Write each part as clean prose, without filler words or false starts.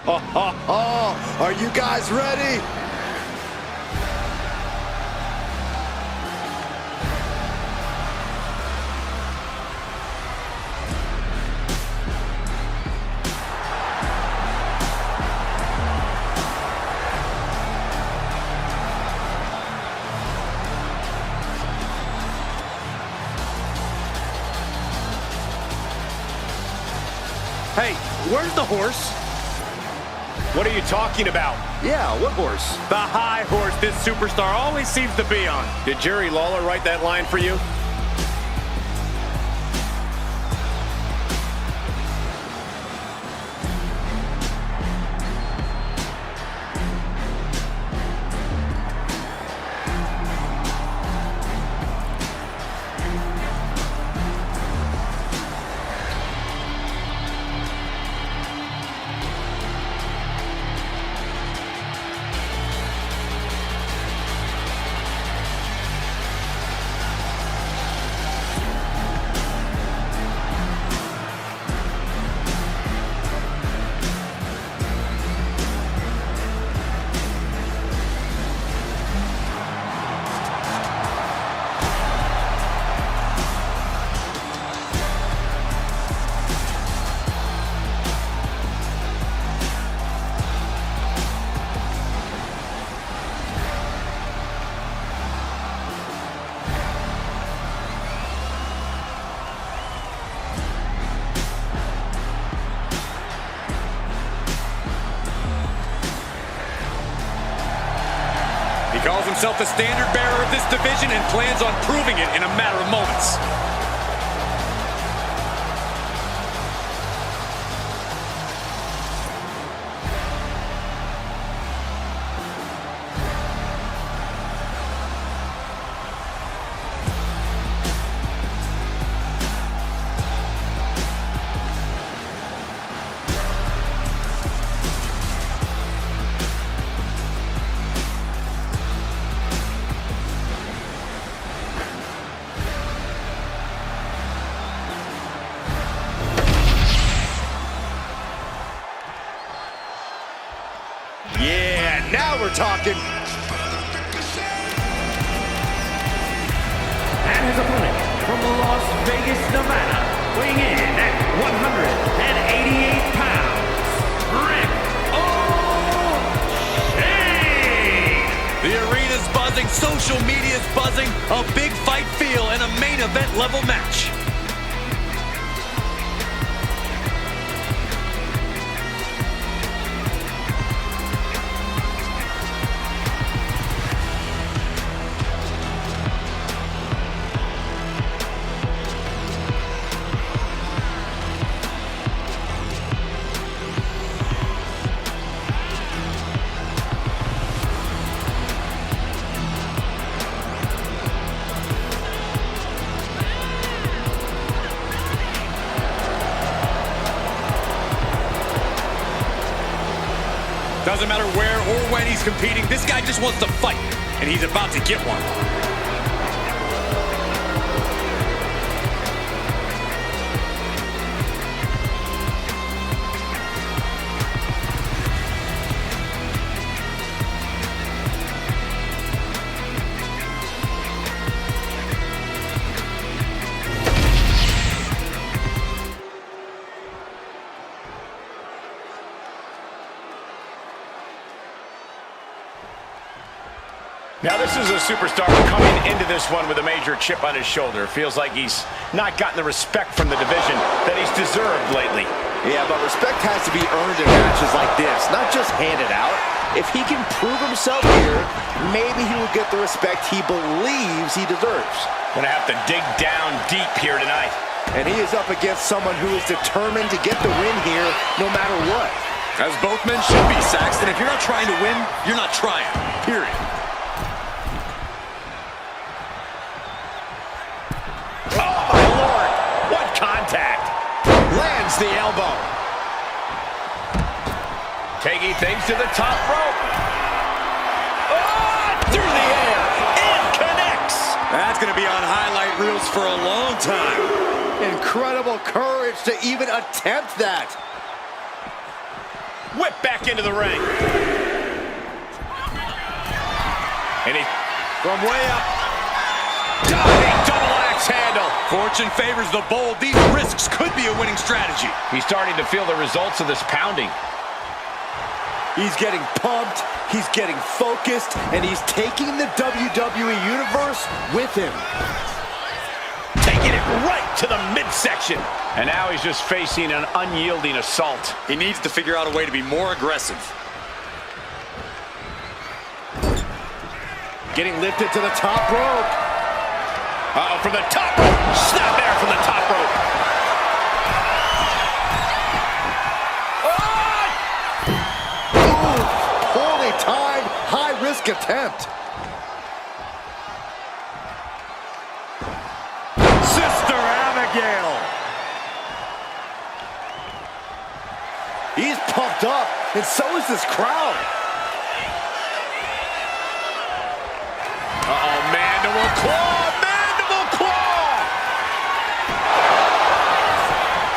Oh, are you guys ready? Hey, where's the horse? What are you talking about? Yeah, what horse? The high horse this superstar always seems to be on. Did Jerry Lawler write that line for you? He calls himself the standard bearer of this division and plans on proving it in a matter of moments. Yeah, now we're talking. And his opponent from Las Vegas, Nevada, weighing in at 188 pounds, Rick O'Shea! The arena's buzzing, social media's buzzing, a big fight feel and a main event level match. Doesn't matter where or when he's competing, this guy just wants to fight, and he's about to get one. Now this is a superstar coming into this one with a major chip on his shoulder. Feels like he's not gotten the respect from the division that he's deserved lately. Yeah, but respect has to be earned in matches like this, not just handed out. If he can prove himself here, maybe he will get the respect he believes he deserves. Gonna have to dig down deep here tonight. And he is up against someone who is determined to get the win here no matter what. As both men should be, Saxton. If you're not trying to win, you're not trying. Period. Oh, my Lord! What contact! Lands the elbow. Taking things to the top rope. Oh, through the air. And connects. That's going to be on highlight reels for a long time. Incredible courage to even attempt that. whipped back into the ring. And he, From way up. diving double axe handle. Fortune favors the bold. These risks could be a winning strategy. He's starting to feel the results of this pounding. He's getting pumped, he's getting focused, and he's taking the WWE Universe with him. Taking it right to the midsection. And now he's just facing an unyielding assault. He needs to figure out a way to be more aggressive. Getting lifted to the top rope. Uh-oh, from the top rope. Snap there from the top rope. Poorly timed, high-risk attempt. Sister Abigail. He's pumped up, and so is this crowd. Uh-oh, mandible claw, mandible claw!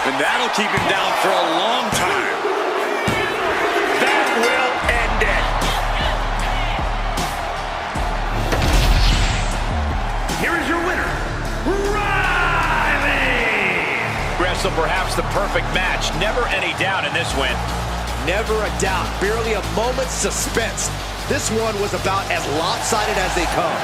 And that'll keep him down for a long time. That will end it. Here is your winner, Riley! Wrestle perhaps the perfect match. Never any doubt in this win. Never a doubt, barely a moment's suspense. This one was about as lopsided as they come.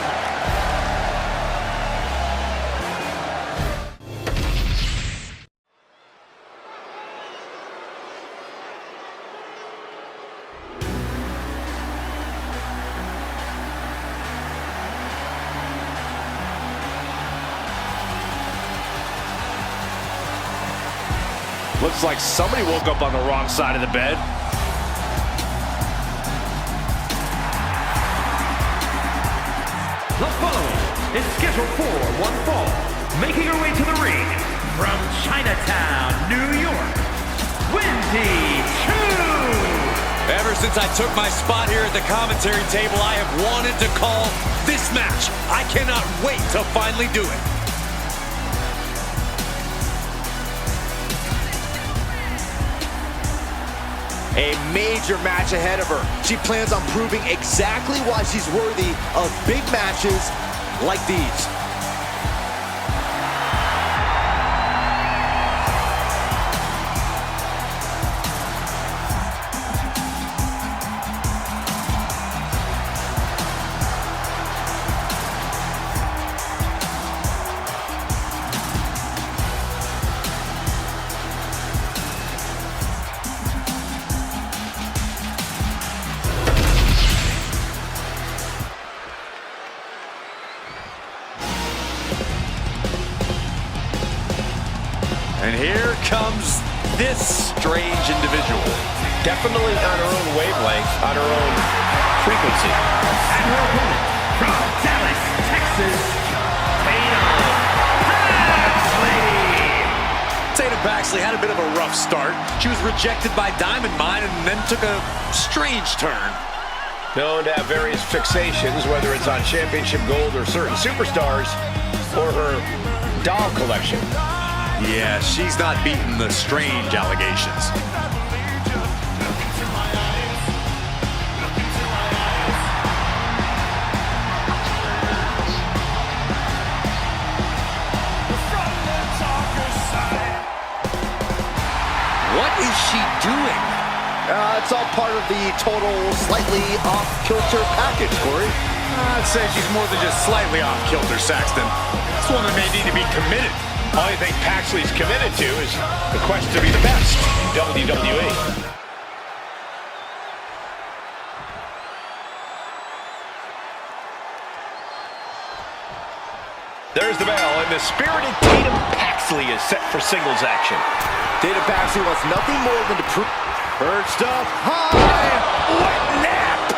Looks like somebody woke up on the wrong side of the bed. The following is scheduled for one fall. Making her way to the ring from Chinatown, New York, Wendy Choo! Ever since I took my spot here at the commentary table, I have wanted to call this match. I cannot wait to finally do it. A major match ahead of her. She plans on proving exactly why she's worthy of big matches like these. And here comes this strange individual. Definitely on her own wavelength, on her own frequency. And her opponent from Dallas, Texas, Tatum Paxley had a bit of a rough start. She was rejected by Diamond Mine and then took a strange turn. Known to have various fixations, whether it's on championship gold or certain superstars, or her doll collection. Yeah, she's not beating the strange allegations. What is she doing? It's all part of the total slightly off-kilter package, Corey. I'd say she's more than just slightly off kilter, Saxton. This woman may need to be committed. All I think Paxley's committed to is the quest to be the best in WWE. There's the bell, and the spirited Tatum Paxley is set for singles action. Tatum Paxley wants nothing more than to prove. Perched up high. What nap!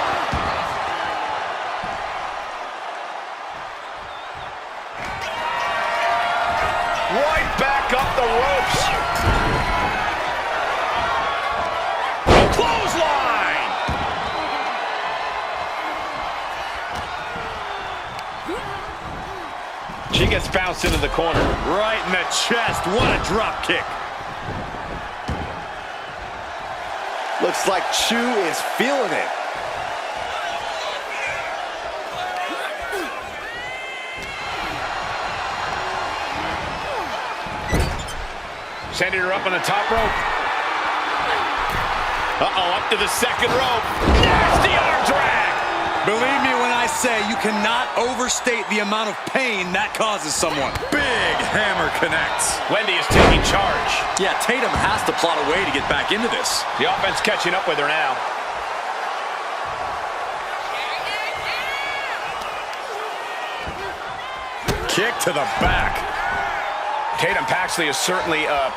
Right back up the ropes. A clothesline! She gets bounced into the corner. Right in the chest. What a drop kick. Looks like Chu is feeling it. Sending her up on the top rope. Uh-oh, up to the second rope. Nasty arm drag. Believe me when I say you cannot overstate the amount of pain that causes someone. Big hammer connects. Wendy is taking charge. Yeah, Tatum has to plot a way to get back into this. The offense catching up with her now. Kick to the back. Tatum Paxley is certainly a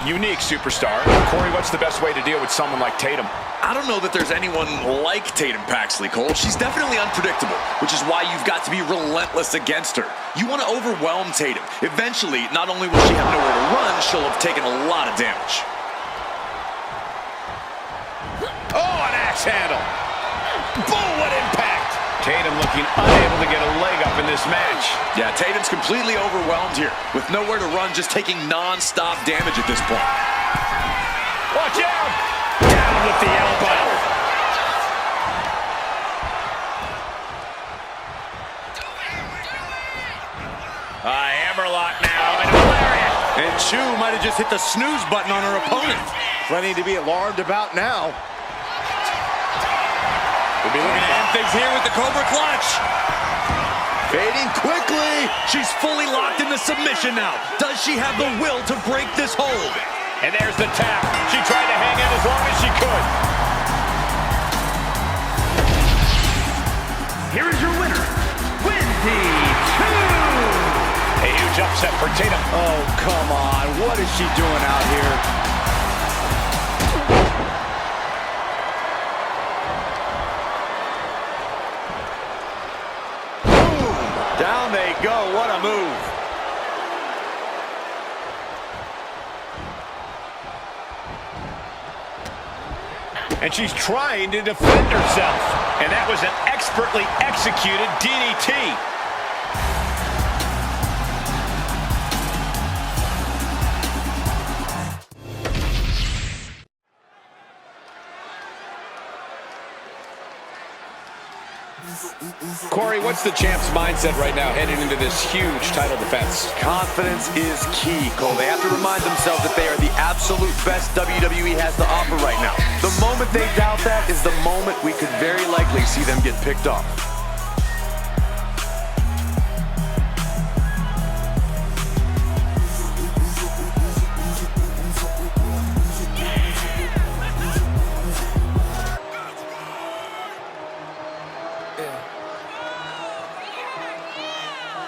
unique superstar. Corey, what's the best way to deal with someone like Tatum? I don't know that there's anyone like Tatum Paxley, Cole. She's definitely unpredictable, which is why you've got to be relentless against her. You want to overwhelm Tatum. Eventually, not only will she have nowhere to run, she'll have taken a lot of damage. Oh, an axe handle. Boom, what impact. Tatum looking unable to get a leg up in this match. Yeah, Tatum's completely overwhelmed here. With nowhere to run, just taking non-stop damage at this point. Watch out! Down with the elbow. Hammerlock now, and a lariat. And Chu might have just hit the snooze button on her opponent. Plenty to be alarmed about now. We'll be looking to end things here with the Cobra Clutch. Fading quickly. She's fully locked in the submission now. Does she have the will to break this hold? And there's the tap. She tried to hang in as long as she could. Here is your winner, Wendy Chu. A huge upset for Tatum. Oh, come on. What is she doing out here? Down they go. What a move. And she's trying to defend herself. And that was an expertly executed DDT. Corey, what's the champ's mindset right now heading into this huge title defense? Confidence is key, Cole. They have to remind themselves that they are the absolute best WWE has to offer right now. The moment they doubt that is the moment we could very likely see them get picked off.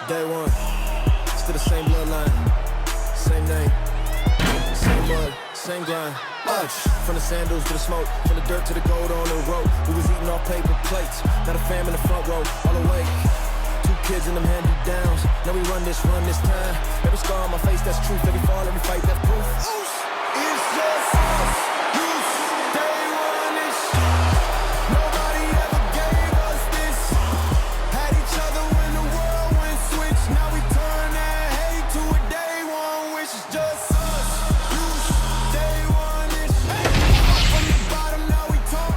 Day one, still the same bloodline, same name, same blood, same grind. From the sandals to the smoke, from the dirt to the gold on the road. We was eating off paper plates, not a fam in the front row, all the way. 2 kids in them hand-me-downs, now we run this time. Every scar on my face, that's truth. Every fall, every fight, that's proof. It's just us, day one ish. Nobody ever gave us this. Had each other when the world went switch. Now we turn that hate to a day one wish. It's just us, day one ish. From the bottom, now we talk.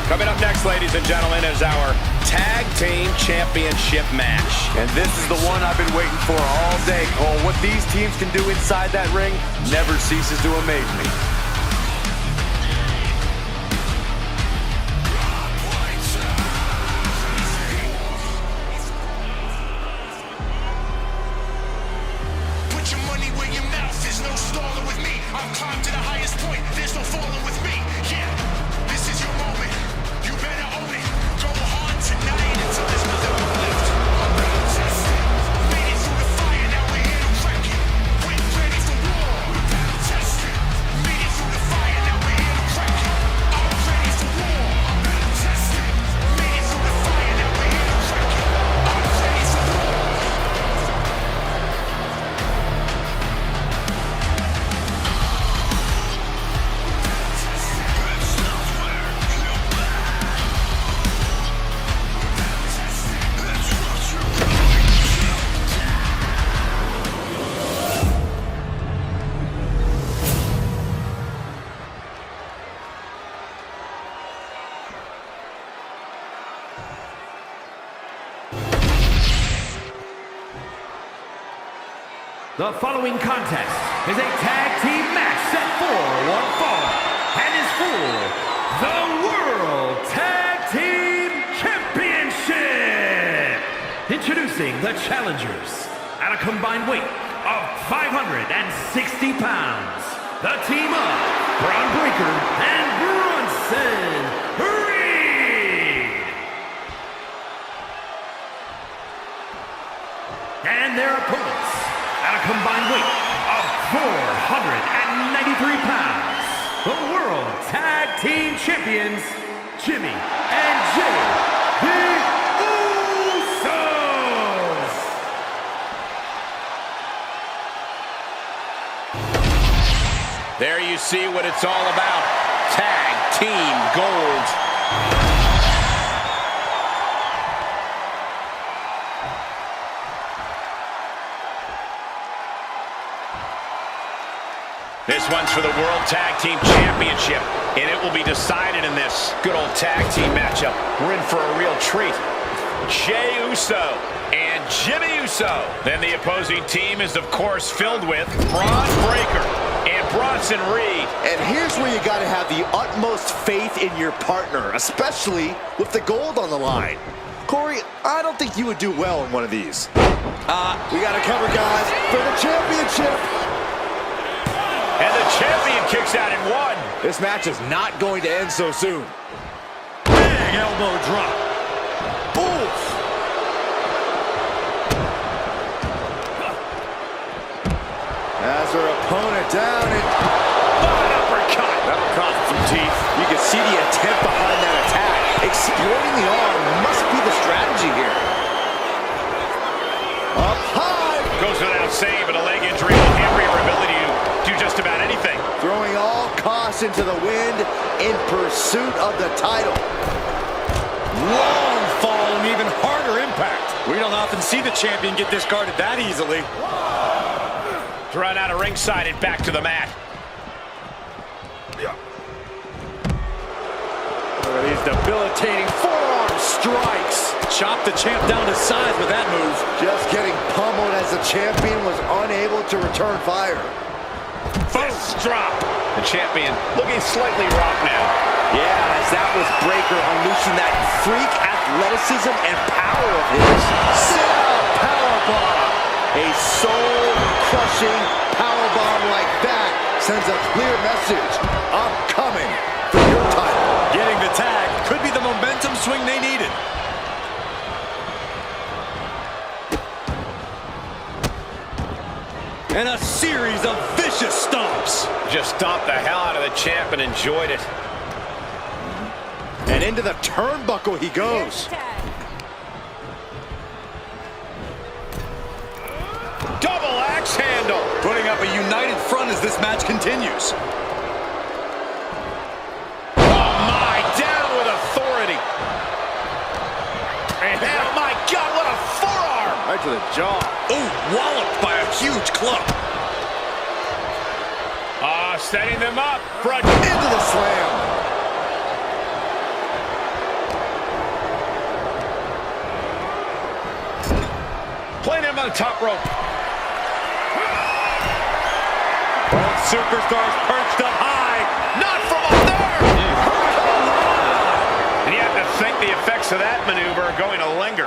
Coming up next, ladies and gentlemen, is our Tag Team Championship match. And this is the one I've been waiting for all day, Cole. What these teams can do inside that ring never ceases to amaze me. Put your money where your mouth is. No stalling with me. I've climbed to the highest point. There's no falling with me. Yeah, this is your moment. You better own it. Go hard tonight until there's nothing left. I'm battle tested. Made it through the fire. Now we're here to wreck it. We're ready for war. We're battle tested. Made it The following contest is a tag team match set for one fall and is for the World Tag Team Championship. Introducing the challengers at a combined weight of 560 pounds. The team of Braun Breaker and Bronson Reed. And their opponents at a combined weight of 493 pounds. The World Tag Team Champions, Jimmy and Jay, the Usos. There you see what it's all about. Tag Team Gold. This one's for the World Tag Team Championship, and it will be decided in this good old tag team matchup. We're in for a real treat. Jey Uso and Jimmy Uso. Then the opposing team is, of course, filled with Braun Breaker and Bronson Reed. And here's where you got to have the utmost faith in your partner, especially with the gold on the line. Corey, I don't think you would do well in one of these. We got to cover, guys, for the championship. And the champion kicks out in one. This match is not going to end so soon. Big elbow drop. Oof. Has her opponent down and An uppercut. that'll cost some teeth. You can see the attempt behind that attack. Exploiting the arm must be the strategy here. Up high. Goes without saying, but a leg injury will hamper your ability to do just about anything. Throwing all caution to the wind in pursuit of the title. Long fall and even harder impact. We don't often see the champion get discarded that easily. Thrown out of ringside and back to the mat. These debilitating forearm strikes. Chop the champ down to size with that move. Just getting pummeled as the champion was unable to return fire. Fist drop. The champion looking slightly rocked now. Yeah, as that was Breaker unleashing that freak athleticism and power of his. Sit-out powerbomb. A soul-crushing powerbomb like that sends a clear message. I'm coming for your title. Getting the tag could be the momentum swing they needed. And a series of vicious stomps. Just stomped the hell out of the champ and enjoyed it. And into the turnbuckle he goes. Double axe handle. Putting up a united front as this match continues. Oh my, down with authority. And oh my God, what a forearm. Right to the jaw. Ooh, walloped by a huge club. Setting them up. Front Into the slam. Playing him on the top rope. Both superstars perched up high. Not from up there. And you have to think the effects of that maneuver are going to linger.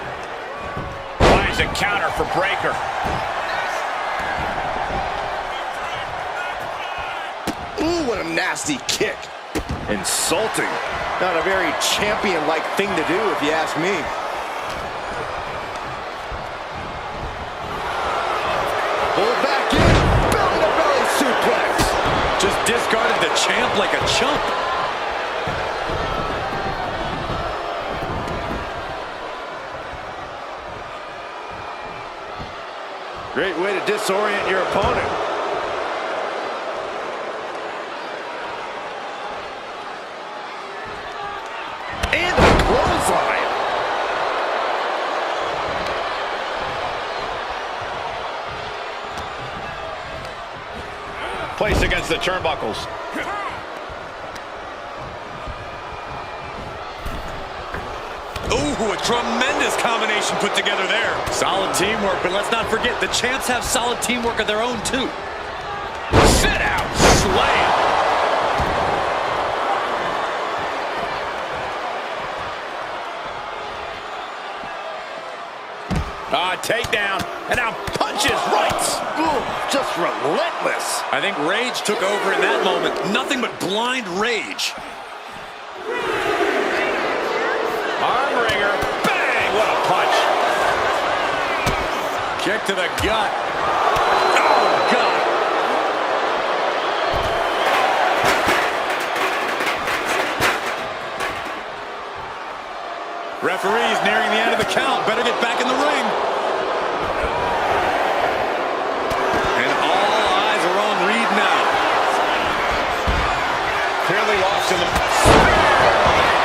Finds a counter for Breaker. Ooh, what a nasty kick. Insulting. Not a very champion-like thing to do, if you ask me. Pull it back in. Belly-to-belly suplex. Just discarded the champ like a chump. Great way to disorient your opponent. And a clothesline. Placed against the turnbuckles. Ooh, Ooh, a tremendous combination put together there. Solid teamwork, but let's not forget, the champs have solid teamwork of their own, too. Sit out, slam. Takedown, and now punches right. Ooh, just relentless. I think rage took over in that moment. Nothing but blind rage. Arm wringer. Bang! What a punch. Kick to the gut. Oh, God. Referee's nearing the end of the count. Better get back in the ring. Clearly lost in the...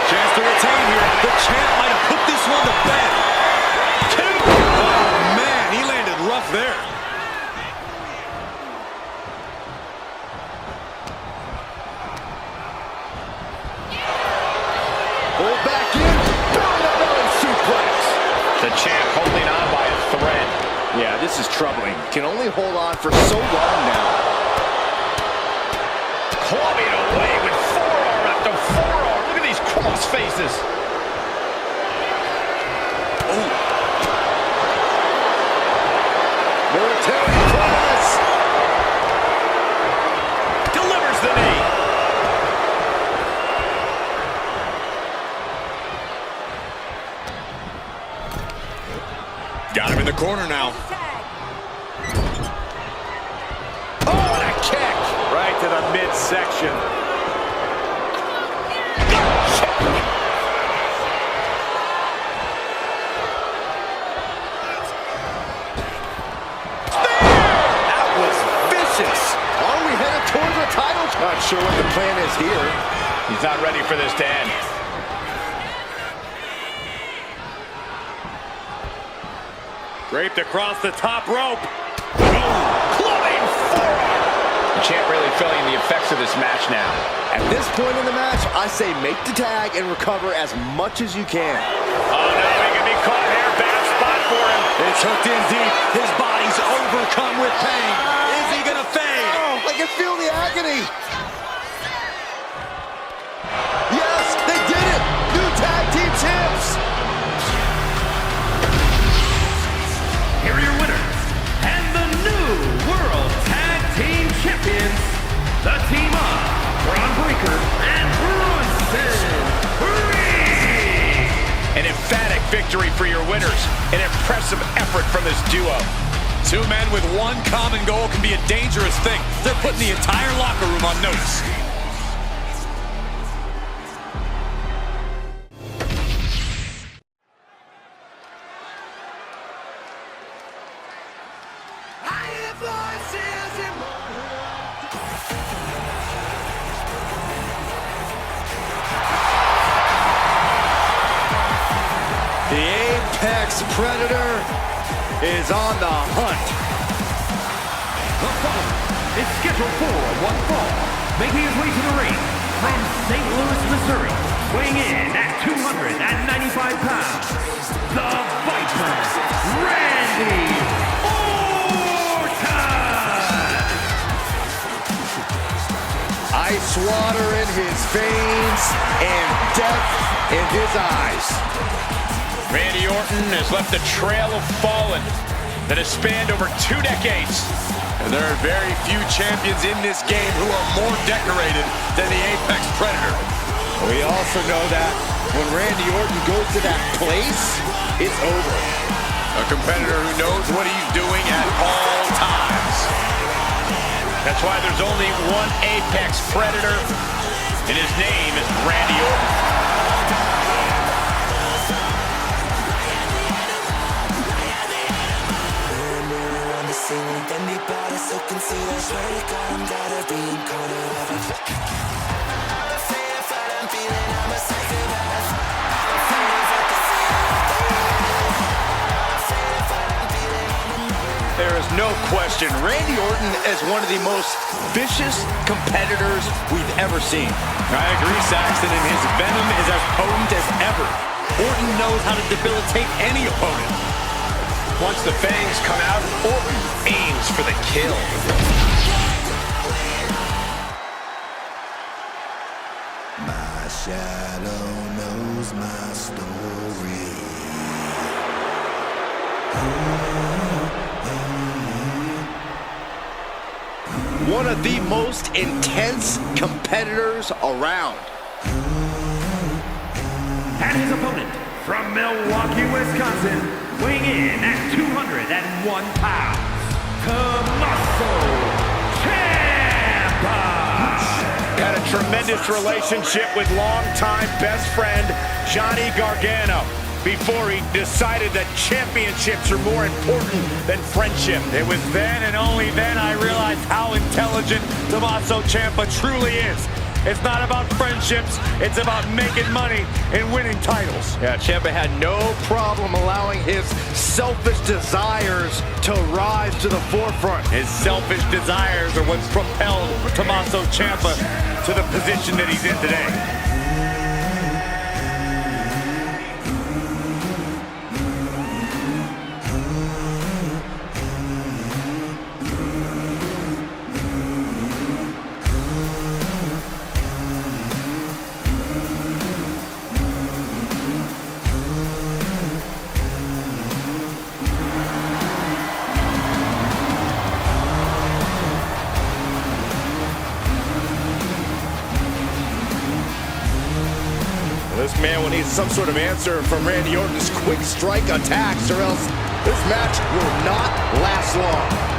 Chance to retain here. The champ might have put this one to bed. Two. Oh, man, he landed rough there. Pull back in. Belly suplex. The champ holding on by a thread. Yeah, this is troubling. Can only hold on for so long now. Clubbing away with forearm after forearm. Look at these cross faces. Oh. Military press. Delivers the knee. Got him in the corner now. Oh, and a kick. Right to the midsection. That was vicious. Are we headed towards a title? Not sure what the plan is here. He's not ready for this to end. Draped across the top rope. Clubbing forearm. The champ really feeling the effects of this match now. At this point in the match, I say make the tag and recover as much as you can. Oh, no, he can be caught here. Bad spot for him. It's hooked in deep. His body's overcome with pain. Is he gonna fade? Oh, I can feel the agony. Yes, they did it. New tag team champs. Here are your winners, and the new World Tag Team Champions, the team of Braun Breaker and Bronson Reed. An emphatic victory for your winners. An impressive effort from this duo. Two men with one common goal can be a dangerous thing. They're putting the entire locker room on notice. The Apex Predator is on the hunt. The following is scheduled for one fall, making his way to the ring from St. Louis, Missouri, weighing in at 295 pounds, the Viper, Randy Orton! Ice water in his veins and death in his eyes. Randy Orton has left a trail of fallen that has spanned over 2 decades. And there are very few champions in this game who are more decorated than the Apex Predator. We also know that when Randy Orton goes to that place, it's over. A competitor who knows what he's doing at all times. That's why there's only one Apex Predator, and his name is Randy Orton. There is no question. Randy Orton is one of the most vicious competitors we've ever seen. I agree, Saxton, and his venom is as potent as ever. Orton knows how to debilitate any opponent. Once the fangs come out, Orton aims for the kill. My shadow knows my story. One of the most intense competitors around. And his opponent from Milwaukee, Wisconsin, weighing in at 201 pounds, Tommaso Ciampa. Had a tremendous relationship with longtime best friend Johnny Gargano before he decided that championships are more important than friendship. It was then and only then I realized how intelligent Tommaso Ciampa truly is. It's not about friendships, it's about making money and winning titles. Yeah, Ciampa had no problem allowing his selfish desires to rise to the forefront. His selfish desires are what's propelled Tommaso Ciampa to the position that he's in today. This man will need some sort of answer from Randy Orton's quick strike attacks, or else this match will not last long.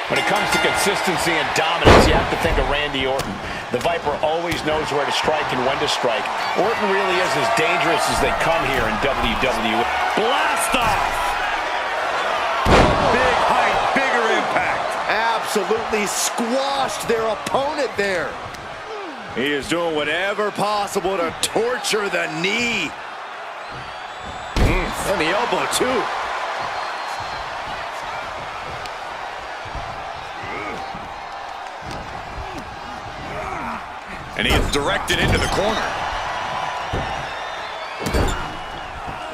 When it comes to consistency and dominance, you have to think of Randy Orton. The Viper always knows where to strike and when to strike. Orton really is as dangerous as they come here in WWE. Blast off! Big height, bigger impact. Absolutely squashed their opponent there. He is doing whatever possible to torture the knee. And the elbow, too. And he is directed into the corner.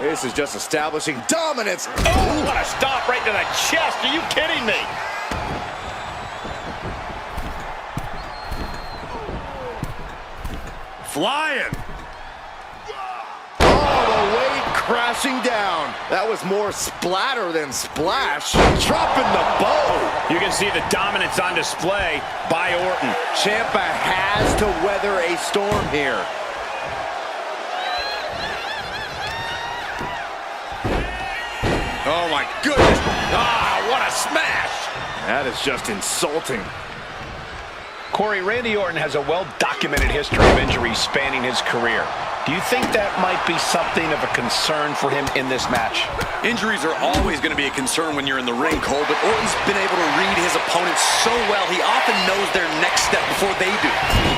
This is just establishing dominance. Oh, what a stop right to the chest. Are you kidding me? Flying. Oh, the weight crashing down. That was more splatter than splash. Dropping the bow. You can see the dominance on display by Orton. Ciampa has to weather a storm here. Oh my goodness. Ah, what a smash. That is just insulting. Corey, Randy Orton has a well-documented history of injuries spanning his career. Do you think that might be something of a concern for him in this match? Injuries are always going to be a concern when you're in the ring, Cole, but Orton's been able to read his opponents so well, he often knows their next step before they do.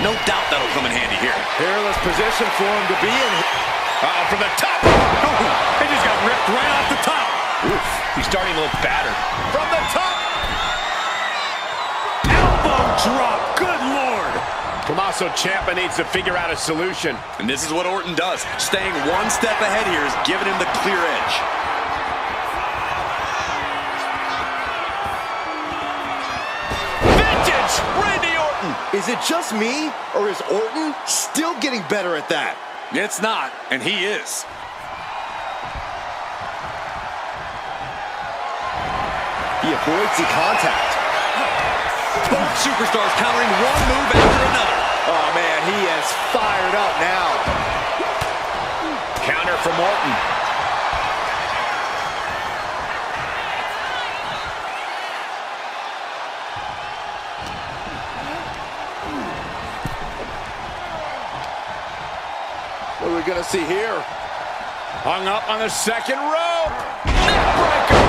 No doubt that'll come in handy here. Peerless position for him to be in. From the top. Oh, he just got ripped right off the top. Oof, he's starting to look battered. From the top. Elbow drop. Good Lord. Tommaso Ciampa needs to figure out a solution. And this is what Orton does. Staying one step ahead here is giving him the clear edge. Vintage Randy Orton. Is it just me, or is Orton still getting better at that? It's not, and he is. He avoids the contact. Both superstars countering one move after another. Oh, man, he is fired up now. Counter from Orton. see here? Hung up on the second rope. Neckbreaker.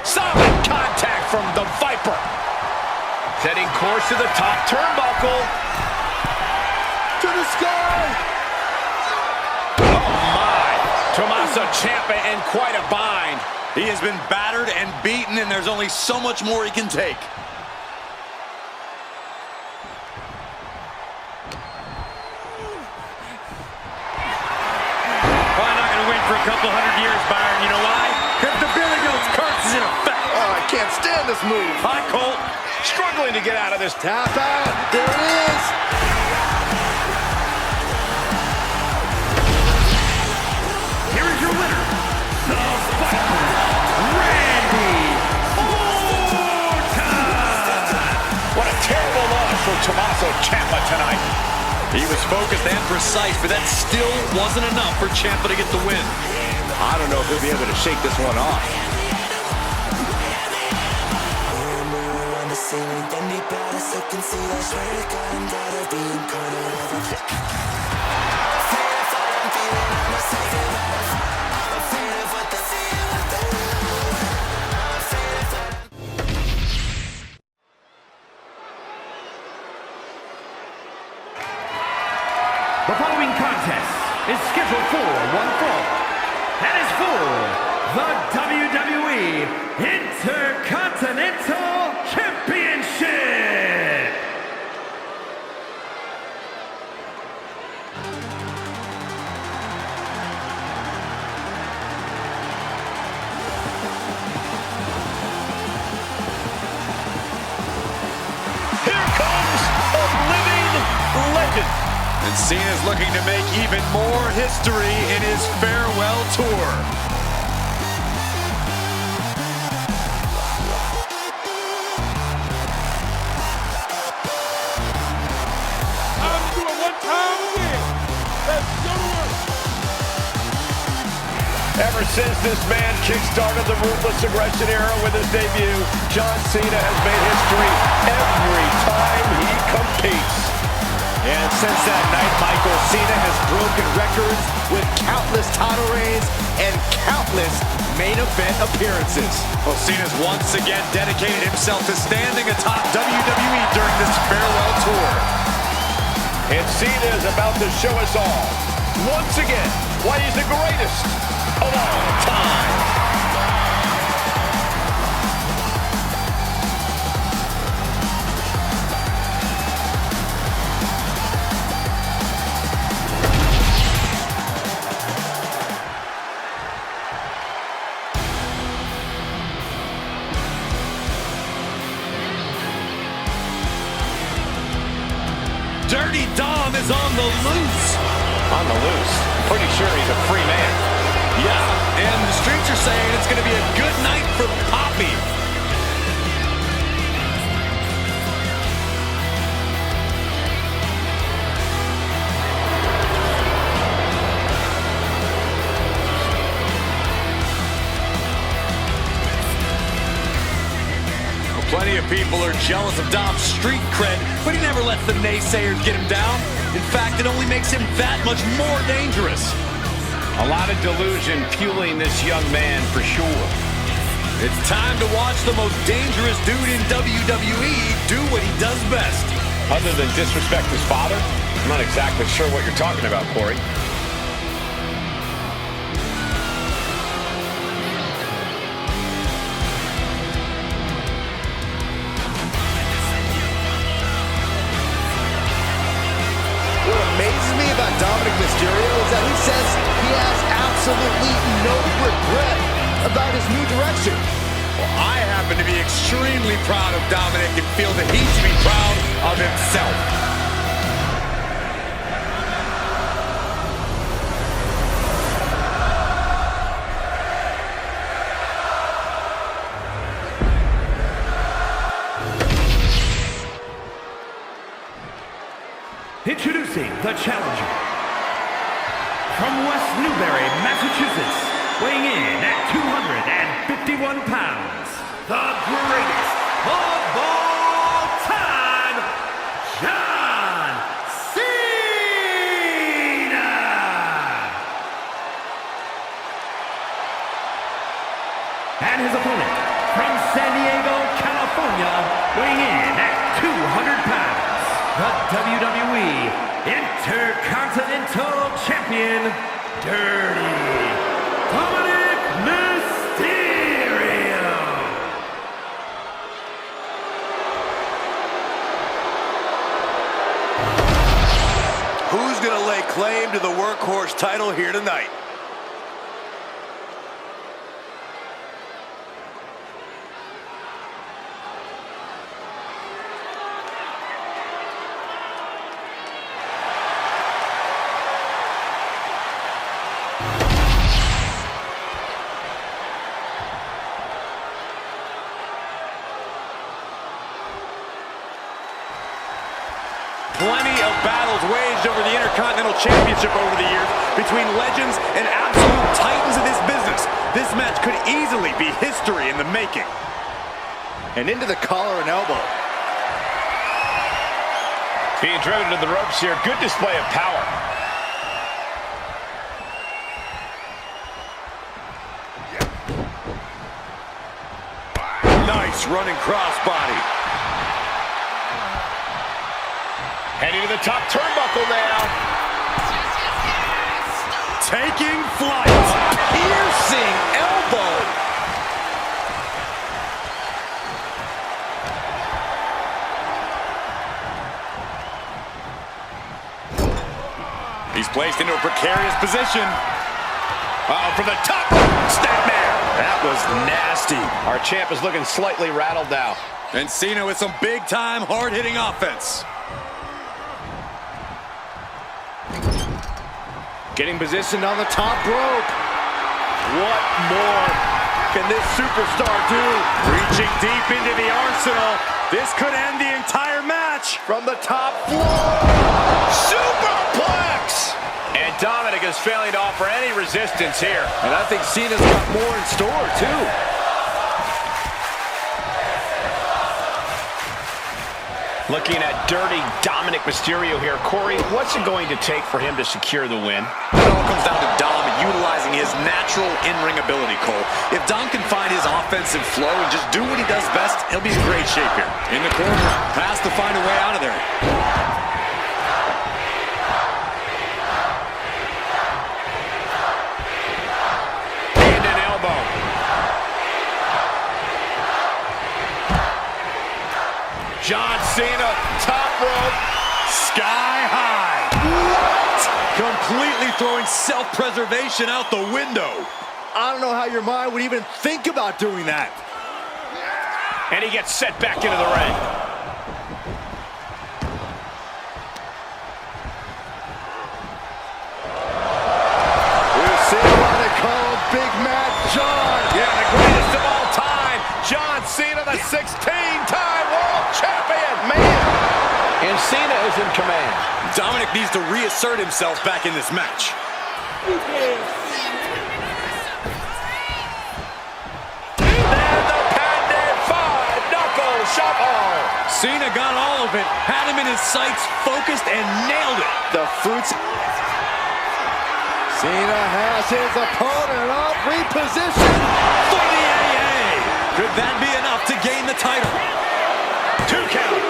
Solid contact from the Viper. Setting course to the top turnbuckle. To the sky! Oh my! Tommaso Ciampa in quite a bind. He has been battered and beaten, and there's only so much more he can take. Probably not going to win for a couple hundred years, Byron. You know why? Because the Billy Goat's curse is in effect. Oh, I can't stand this move. Hi, Colt. Struggling to get out of this. Tap out. There it is. Here is your winner, the Viper, Randy Orton. What a terrible loss for Tommaso Ciampa tonight. He was focused and precise, but that still wasn't enough for Ciampa to get the win. I don't know if he'll be able to shake this one off. The following contest is scheduled for one fall. That is for the WWE Intercontinental Championship. Here comes a living legend. And Cena's looking to make even more history in his farewell tour. Ever since this man kick-started the Ruthless Aggression era with his debut, John Cena has made history every time he competes. And since that night, Michael, Cena has broken records with countless title reigns and countless main event appearances. Well, Cena's once again dedicated himself to standing atop WWE during this farewell tour. And Cena is about to show us all, once again, why he's the greatest of all time. Dirty Dom is on the loose. On the loose. Pretty sure he's a free man. Yeah, and the streets are saying it's going to be a good night for Poppy. Plenty of people are jealous of Dom's street cred, but he never lets the naysayers get him down. In fact, it only makes him that much more dangerous. A lot of delusion fueling this young man for sure. It's time to watch the most dangerous dude in WWE do what he does best. Other than disrespect his father? I'm not exactly sure what you're talking about, Corey. What amazes me about Dominic Mysterio is that he says he has absolutely no regret about his new direction. Well, I happen to be extremely proud of Dominic and feel that he should be proud of himself. Introducing the challenger. From West Newbury, Massachusetts, weighing in at 251 pounds, the greatest of all time, John Cena! And his opponent, from San Diego, California, weighing in at 200 pounds, the WWE Intercontinental Champion, Dirty Dominic Mysterio. Who's going to lay claim to the workhorse title here tonight? Plenty of battles waged over the Intercontinental Championship over the years between legends and absolute titans of this business. This match could easily be history in the making. And into the collar and elbow. Being driven to the ropes here. Good display of power. Nice running crossbody. Heading to the top turnbuckle now. Taking flight. Piercing elbow. He's placed into a precarious position. From the top. Snapmare. That was nasty. Our champ is looking slightly rattled now. And Cena with some big-time, hard-hitting offense. Getting positioned on the top rope. What more can this superstar do? Reaching deep into the arsenal. This could end the entire match. From the top floor. Superplex! And Dominic is failing to offer any resistance here. And I think Cena's got more in store, too. Looking at dirty Dominic Mysterio here. Corey, what's it going to take for him to secure the win? It all comes down to Dom utilizing his natural in-ring ability, Cole. If Dom can find his offensive flow and just do what he does best, he'll be in great shape here. In the corner. Has to find a way out of there. And an elbow. John Cena, top rope. Sky high. What? Completely throwing self-preservation out the window. I don't know how your mind would even think about doing that. And he gets set back into the ring. We'll see why they call him Big Mac John. Yeah, the greatest of all time. John Cena, the 16-time world champion. Man. And Cena is in command. Dominic needs to reassert himself back in this match. Cena got all of it, had him in his sights, focused, and nailed it. The fruits. Cena has his opponent up, repositioned. For the AA. Could that be enough to gain the title? 2 count.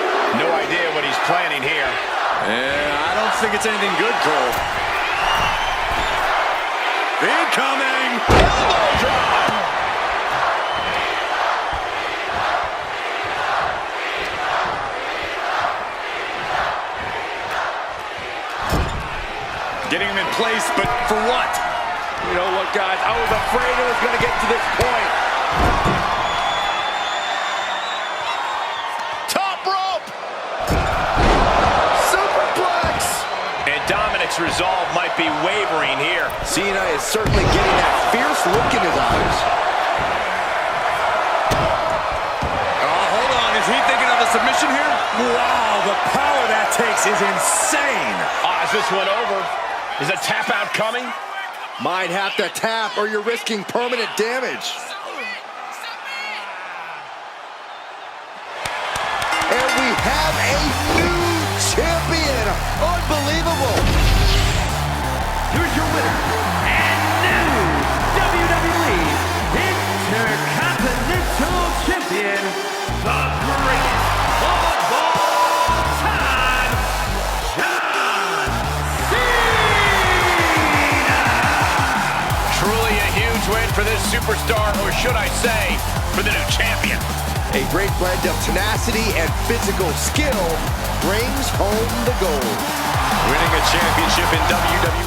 No idea what he's planning here. Yeah, I don't think it's anything good, Cole. Incoming. Elbow drop. Getting him in place, but for what? You know what, guys? I was afraid it was going to get to this point. Top rope. Superplex. And Dominic's resolve might be wavering here. Cena is certainly getting that fierce look in his eyes. Oh, hold on. Is he thinking of a submission here? Wow, the power that takes is insane. Is this one over? Is a tap out coming? Might have to tap or you're risking permanent damage. have a new champion. Unbelievable. Here's your winner, and new WWE Intercontinental Champion, the greatest of all time, John Cena! Truly a huge win for this superstar, or should I say, for the new champion. A great blend of tenacity and physical skill brings home the gold. Winning a championship in WWE.